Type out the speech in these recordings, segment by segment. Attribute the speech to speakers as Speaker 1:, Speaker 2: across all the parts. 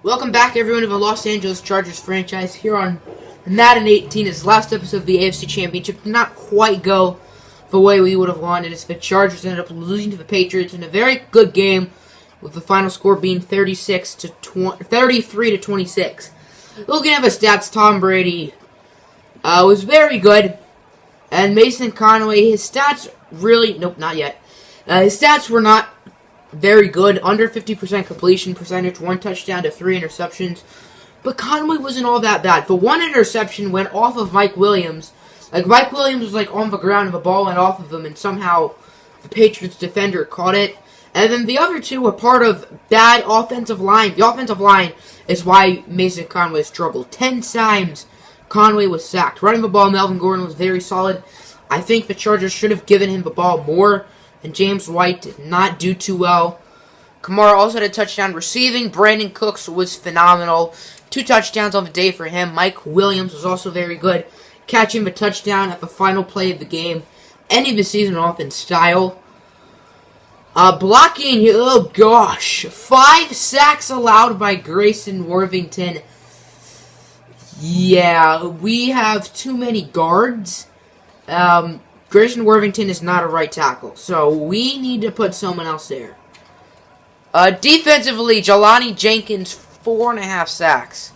Speaker 1: Welcome back, everyone, to the Los Angeles Chargers franchise here on Madden 18. It's the last episode of the AFC Championship. Did not quite go the way we would have wanted, as the Chargers ended up losing to the Patriots in a very good game, with the final score being 33 to 26. Looking at the stats, Tom Brady was very good, and Mason Conway, his stats not yet. His stats were not very good, under 50% completion percentage, 1 touchdown to 3 interceptions. But Conway wasn't all that bad. The 1 interception went off of Mike Williams. Mike Williams was on the ground and the ball went off of him, and somehow the Patriots defender caught it. And then the other 2 were part of bad offensive line. The offensive line is why Mason Conway struggled. 10 times Conway was sacked. Running the ball, Melvin Gordon was very solid. I think the Chargers should have given him the ball more, and James White did not do too well. Kamara also had a touchdown receiving. Brandon Cooks was phenomenal. 2 touchdowns on the day for him. Mike Williams was also very good, catching the touchdown at the final play of the game, ending the season off in style. Blocking, oh gosh, 5 sacks allowed by Grayson Worthington. Yeah, we have too many guards. Grayson Worthington is not a right tackle, so we need to put someone else there. Defensively, Jelani Jenkins, 4.5 sacks.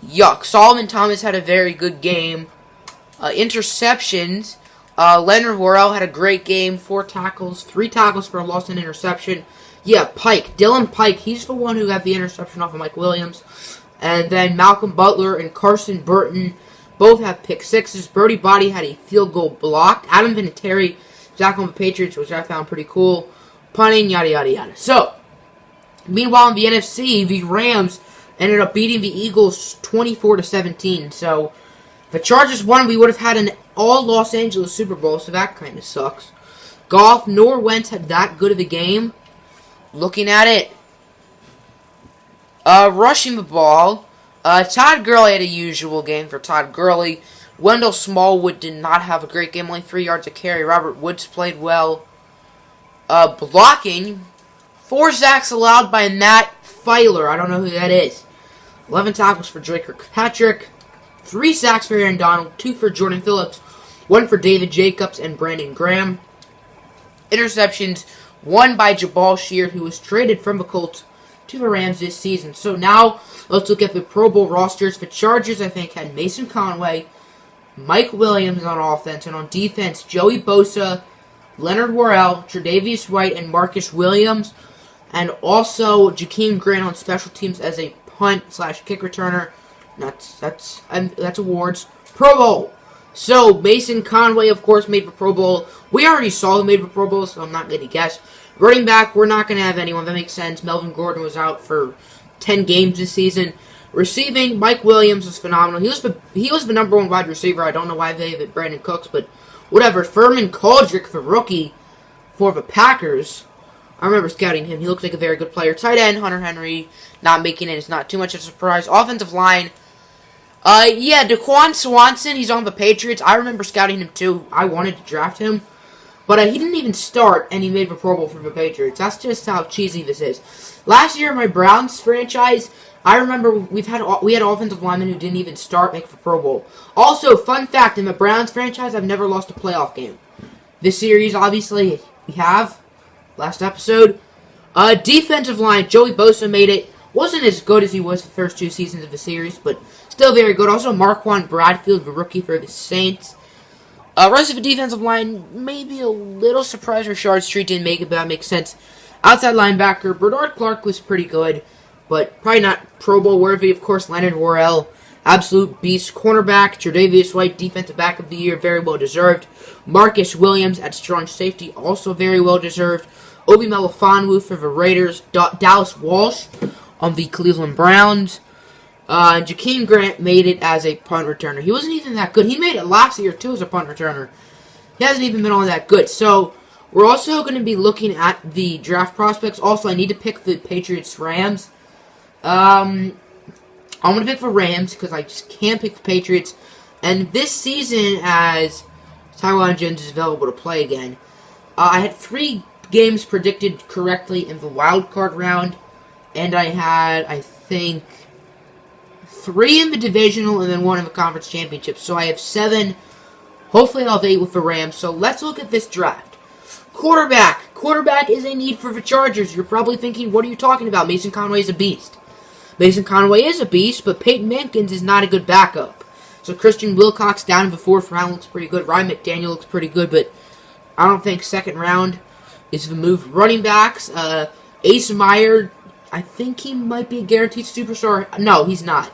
Speaker 1: Yuck. Solomon Thomas had a very good game. Interceptions, Leonard Worrell had a great game, 4 tackles, 3 tackles for a loss and interception. Yeah, Pike, Dylan Pike, he's the one who got the interception off of Mike Williams. And then Malcolm Butler and Carson Burton both have pick sixes. Brody Body had a field goal blocked. Adam Vinatieri, back on the Patriots, which I found pretty cool. Punting, yada, yada, yada. So, meanwhile in the NFC, the Rams ended up beating the Eagles 24 to 17. So, if the Chargers won, we would have had an all Los Angeles Super Bowl, so that kind of sucks. Goff nor Wentz had that good of a game. Looking at it, rushing the ball, Todd Gurley had a usual game for Todd Gurley. Wendell Smallwood did not have a great game, only 3 yards a carry. Robert Woods played well. Blocking, 4 sacks allowed by Matt Filer. I don't know who that is. 11 tackles for Drake Kirkpatrick. 3 sacks for Aaron Donald. 2 for Jordan Phillips. 1 for David Jacobs and Brandon Graham. Interceptions, 1 by Jabal Sheard, who was traded from the Colts to the Rams this season. So now, let's look at the Pro Bowl rosters. The Chargers, I think, had Mason Conway, Mike Williams on offense, and on defense, Joey Bosa, Leonard Worrell, Tre'Davious White, and Marcus Williams, and also Jakeem Grant on special teams as a punt/kick returner. That's awards. Pro Bowl. So Mason Conway, of course, made the Pro Bowl. We already saw who made the Pro Bowl, so I'm not going to guess. Running back, we're not going to have anyone. That makes sense. Melvin Gordon was out for 10 games this season. Receiving, Mike Williams was phenomenal. He was the number 1 wide receiver. I don't know why they have it Brandon Cooks, but whatever. Furman Koldrick, the rookie for the Packers. I remember scouting him. He looked like a very good player. Tight end, Hunter Henry, not making it. It's not too much of a surprise. Offensive line, Daquan Swanson, he's on the Patriots. I remember scouting him too. I wanted to draft him. But he didn't even start, and he made the Pro Bowl for the Patriots. That's just how cheesy this is. Last year, my Browns franchise, I remember we had offensive linemen who didn't even start make the Pro Bowl. Also, fun fact, in the Browns franchise, I've never lost a playoff game. This series, obviously, we have. Last episode. Defensive line, Joey Bosa made it. Wasn't as good as he was the first 2 seasons of the series, but still very good. Also, Marquand Bradfield, the rookie for the Saints. Rest of the defensive line, maybe a little surprised Rashard Street didn't make it, but that makes sense. Outside linebacker, Bernard Clark was pretty good, but probably not Pro Bowl worthy. Of course, Leonard Worrell, absolute beast. Cornerback, Tre'Davious White, defensive back of the year, very well deserved. Marcus Williams at strong safety, also very well deserved. Obi Melifonwu for the Raiders. Dallas Walsh on the Cleveland Browns. Jakeem Grant made it as a punt returner. He wasn't even that good. He made it last year, too, as a punt returner. He hasn't even been all that good. So, we're also going to be looking at the draft prospects. Also, I need to pick the Patriots-Rams. I'm going to pick the Rams, because I just can't pick the Patriots. And this season, as Tywan Jones is available to play again, I had 3 games predicted correctly in the wild card round. And I had, I think, 3 in the divisional and then 1 in the conference championship. So I have 7. Hopefully I'll have 8 with the Rams. So let's look at this draft. Quarterback. Quarterback is a need for the Chargers. You're probably thinking, what are you talking about? Mason Conway is a beast. Mason Conway is a beast, but Peyton Mankins is not a good backup. So Christian Wilcox down in the 4th round looks pretty good. Ryan McDaniel looks pretty good, but I don't think 2nd round is the move. Running backs, Ace Meyer, I think he might be a guaranteed superstar. No, he's not.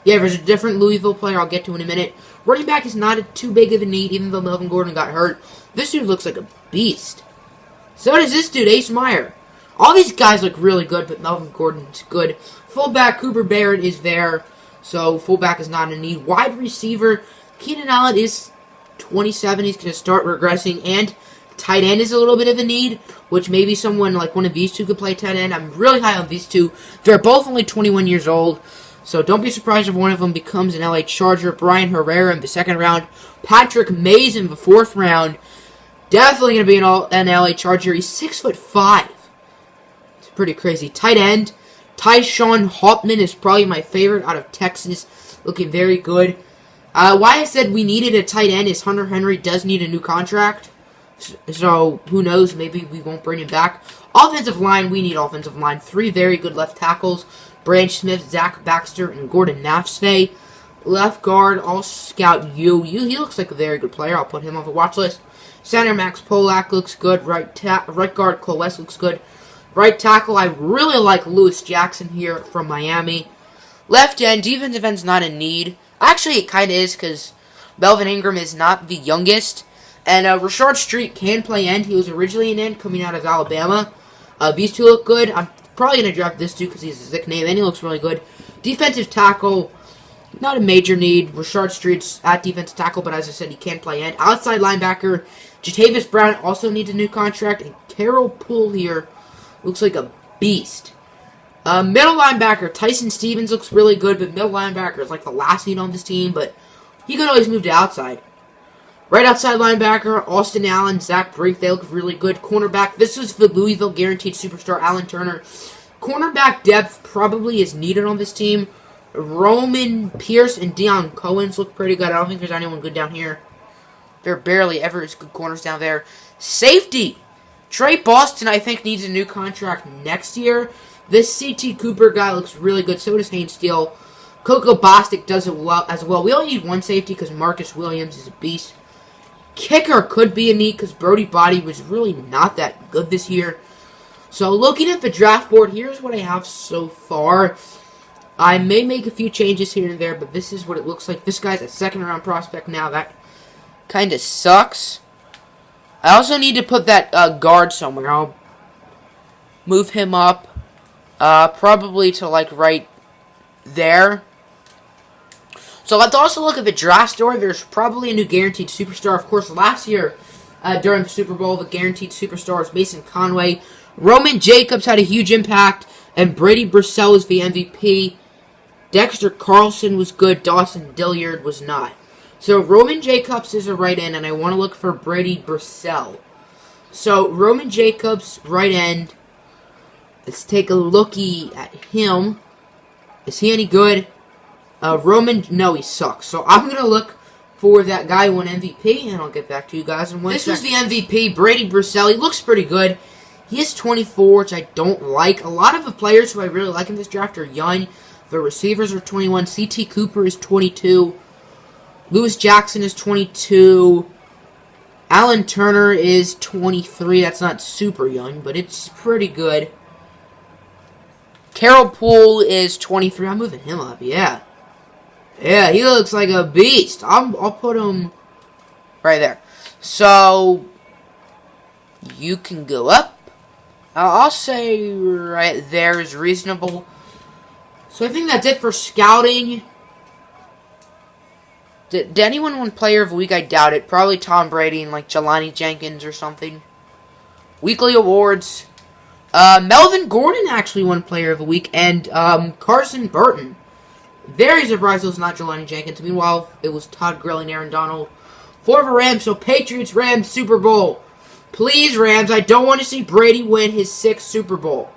Speaker 1: Yeah, there's a different Louisville player I'll get to in a minute. Running back is not too big of a need, even though Melvin Gordon got hurt. This dude looks like a beast. So does this dude, Ace Meyer. All these guys look really good, but Melvin Gordon's good. Fullback, Cooper Barrett is there, so fullback is not a need. Wide receiver, Keenan Allen is 27. He's going to start regressing, and tight end is a little bit of a need, which maybe someone like one of these two could play tight end. I'm really high on these two. They're both only 21 years old, so don't be surprised if one of them becomes an LA Charger. Brian Herrera in the 2nd round. Patrick Mays in the 4th round. Definitely going to be an LA Charger. He's 6'5". It's pretty crazy. Tight end, Tyshawn Hopman is probably my favorite out of Texas. Looking very good. Why I said we needed a tight end is Hunter Henry does need a new contract. So, who knows, maybe we won't bring him back. Offensive line, we need offensive line. 3 very good left tackles. Branch Smith, Zach Baxter, and Gordon Nafsay. Left guard, I'll scout you. He looks like a very good player. I'll put him on the watch list. Center, Max Polak looks good. Right guard, Cole West looks good. Right tackle, I really like Lewis Jackson here from Miami. Left end, defensive end's not a need. Actually, it kind of is, because Melvin Ingram is not the youngest. And Rashard Street can play end. He was originally an end coming out of Alabama. These two look good. I'm probably going to draft this dude because he's a sick name, and he looks really good. Defensive tackle, not a major need. Rashard Street's at defensive tackle, but as I said, he can play end. Outside linebacker, Jatavis Brown also needs a new contract. And Carol Poole here looks like a beast. Middle linebacker, Tyson Stevens looks really good, but middle linebacker is like the last need on this team, but he could always move to outside. Right outside linebacker, Austin Allen, Zach Brink, they look really good. Cornerback, this is the Louisville guaranteed superstar, Alan Turner. Cornerback depth probably is needed on this team. Roman Pierce and Deion Cohen's look pretty good. I don't think there's anyone good down here. There are barely ever as good corners down there. Safety, Trey Boston, I think, needs a new contract next year. This C.T. Cooper guy looks really good. So does Haynes Steele. Coco Bostic does it well as well. We only need one safety because Marcus Williams is a beast. Kicker could be a need because Brody Body was really not that good this year. So looking at the draft board, here's what I have so far. I may make a few changes here and there, but this is what it looks like. This guy's a 2nd round prospect now. That kind of sucks. I also need to put that guard somewhere. I'll move him up. Probably to like right there. So let's also look at the draft story. There's probably a new guaranteed superstar. Of course, last year during the Super Bowl, the guaranteed superstar was Mason Conway. Roman Jacobs had a huge impact, and Brady Brissell was the MVP. Dexter Carlson was good. Dawson Dilliard was not. So Roman Jacobs is a right end, and I want to look for Brady Brissell. So Roman Jacobs, right end. Let's take a looky at him. Is he any good? Roman, no, he sucks. So I'm going to look for that guy who won MVP, and I'll get back to you guys in 1 second. This was the MVP, Brady Brissell. He looks pretty good. He is 24, which I don't like. A lot of the players who I really like in this draft are young. The receivers are 21. C.T. Cooper is 22. Lewis Jackson is 22. Alan Turner is 23. That's not super young, but it's pretty good. Carol Poole is 23. I'm moving him up, yeah. Yeah, he looks like a beast. I'll put him right there. So, you can go up. I'll say right there is reasonable. So I think that's it for scouting. Did anyone win Player of the Week? I doubt it. Probably Tom Brady and like Jelani Jenkins or something. Weekly awards. Melvin Gordon actually won Player of the Week, and Carson Burton. Very surprised it was not Jelani Jenkins. Meanwhile, it was Todd Gurley and Aaron Donald for the Rams. So Patriots, Rams, Super Bowl. Please, Rams, I don't want to see Brady win his 6th Super Bowl.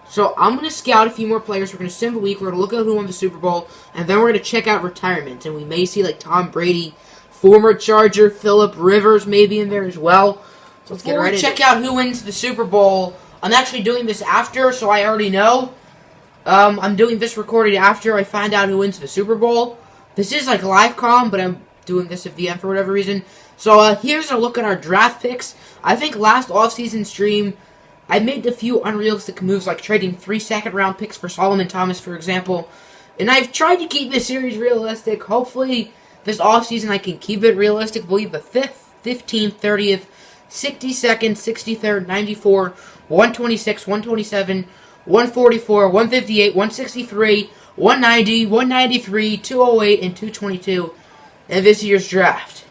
Speaker 1: So I'm going to scout a few more players. We're going to sim the week. We're going to look at who won the Super Bowl. And then we're going to check out retirement. And we may see like Tom Brady, former Charger, Phillip Rivers maybe in there as well. So let's get right into it. Check out who wins the Super Bowl. I'm actually doing this after, so I already know. I'm doing this recording after I find out who wins the Super Bowl. This is like live com, but I'm doing this at the end for whatever reason. So here's a look at our draft picks. I think last offseason stream, I made a few unrealistic moves, like trading 3 second-round picks for Solomon Thomas, for example. And I've tried to keep this series realistic. Hopefully, this offseason I can keep it realistic. I believe the 5th, 15th, 30th, 62nd, 63rd, 94, 126, 127, 144, 158, 163, 190, 193, 208, and 222 in this year's draft.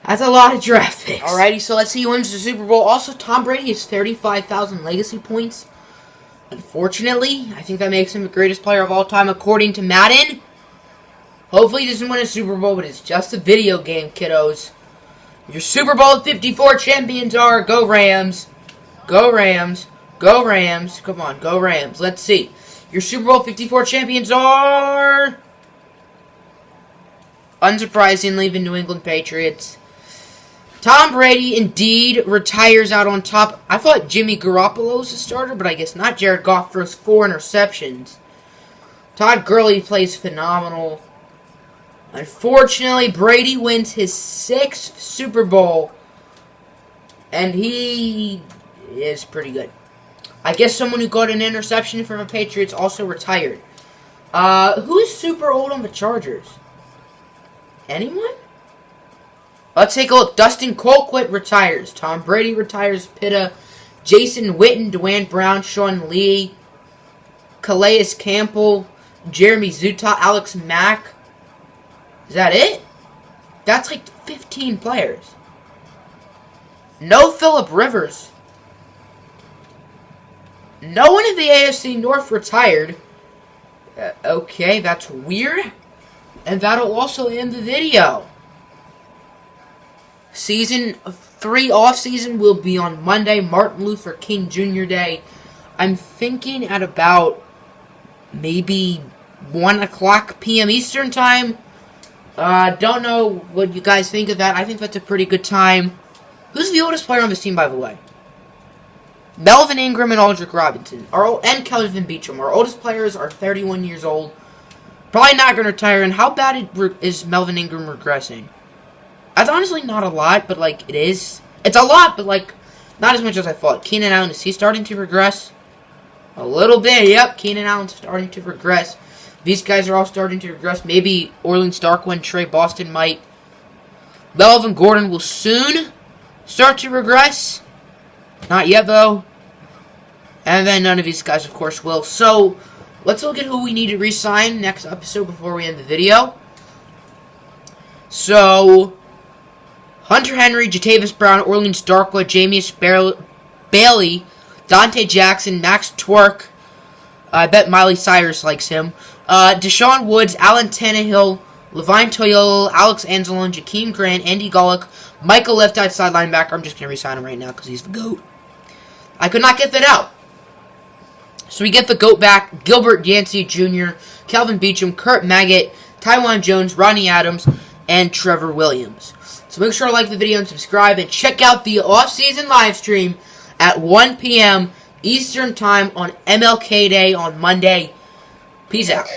Speaker 1: That's a lot of draft picks. Alrighty, so let's see who wins the Super Bowl. Also, Tom Brady has 35,000 legacy points. Unfortunately, I think that makes him the greatest player of all time according to Madden. Hopefully he doesn't win a Super Bowl, but it's just a video game, kiddos. Your Super Bowl 54 champions are Go Rams. Go Rams. Go Rams. Come on, go Rams. Let's see. Your Super Bowl 54 champions are... unsurprisingly, the New England Patriots. Tom Brady indeed retires out on top. I thought Jimmy Garoppolo was a starter, but I guess not. Jared Goff throws 4 interceptions. Todd Gurley plays phenomenal. Unfortunately, Brady wins his 6th Super Bowl. And he is pretty good. I guess someone who got an interception from the Patriots also retired. Who's super old on the Chargers? Anyone? Let's take a look. Dustin Colquitt retires. Tom Brady retires. Pitta. Jason Witten, Dwayne Brown, Sean Lee, Calais Campbell, Jeremy Zuta, Alex Mack. Is that it? That's like 15 players. No Phillip Rivers. No one in the AFC North retired. Okay, that's weird. And that'll also end the video. Season 3 off-season will be on Monday, Martin Luther King Jr. Day. I'm thinking at about maybe 1 o'clock p.m. Eastern Time. Don't know what you guys think of that. I think that's a pretty good time. Who's the oldest player on this team, by the way? Melvin Ingram and Aldrick Robinson. And Kelvin Beachum. Our oldest players are 31 years old. Probably not going to retire. And how bad is Melvin Ingram regressing? That's honestly not a lot, but, like, it is. It's a lot, but, like, not as much as I thought. Keenan Allen, is he starting to regress? A little bit, yep. Keenan Allen's starting to regress. These guys are all starting to regress. Maybe Orleans Darkwind, Trey Boston might. Melvin Gordon will soon start to regress. Not yet, though. And then none of these guys, of course, will. So, let's look at who we need to re-sign next episode before we end the video. So, Hunter Henry, Jatavis Brown, Orleans Darkwood, Jameis Bailey, Dante Jackson, Max Twerk. I bet Miley Cyrus likes him. Deshaun Woods, Alan Tannehill, Levine Toyolo, Alex Anzalone, Jakeem Grant, Andy Gollick, Michael left outside linebacker. I'm just going to re-sign him right now because he's the GOAT. I could not get that out. So we get the GOAT back. Gilbert Yancey Jr., Calvin Beachum, Kurt Magott, Tywan Jones, Ronnie Adams, and Trevor Williams. So make sure to like the video and subscribe. And check out the off-season live stream at 1 p.m. Eastern Time on MLK Day on Monday. Peace out.